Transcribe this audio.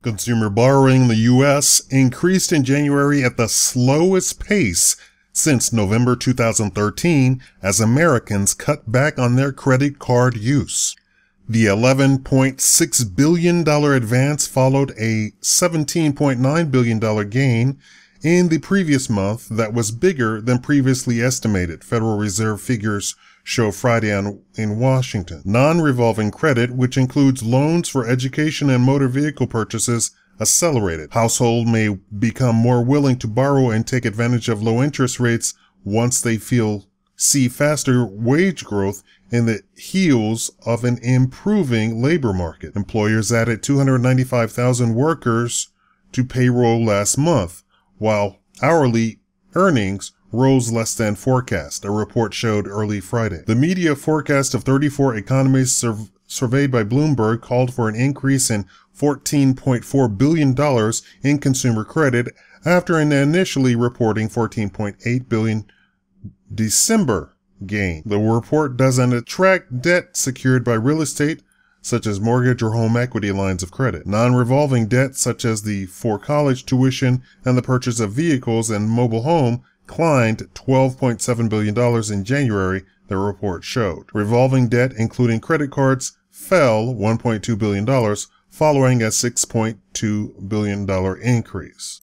Consumer borrowing in the U.S. increased in January at the slowest pace since November 2013 as Americans cut back on their credit card use. The $11.6 billion advance followed a $17.9 billion gain in the previous month that was bigger than previously estimated, Federal Reserve figures show Friday in Washington. Non-revolving credit, which includes loans for education and motor vehicle purchases, accelerated. Households may become more willing to borrow and take advantage of low interest rates once they see faster wage growth in the heels of an improving labor market. Employers added 295,000 workers to payroll last month, while hourly earnings rose less than forecast, a report showed early Friday. The media forecast of 34 economists surveyed by Bloomberg called for an increase in $14.4 billion in consumer credit after initially reporting $14.8 billion December gain. The report doesn't track debt secured by real estate, such as mortgage or home equity lines of credit. Non-revolving debt, such as for college tuition and the purchase of vehicles and mobile home, climbed $12.7 billion in January, the report showed. Revolving debt, including credit cards, fell $1.2 billion, following a $6.2 billion increase.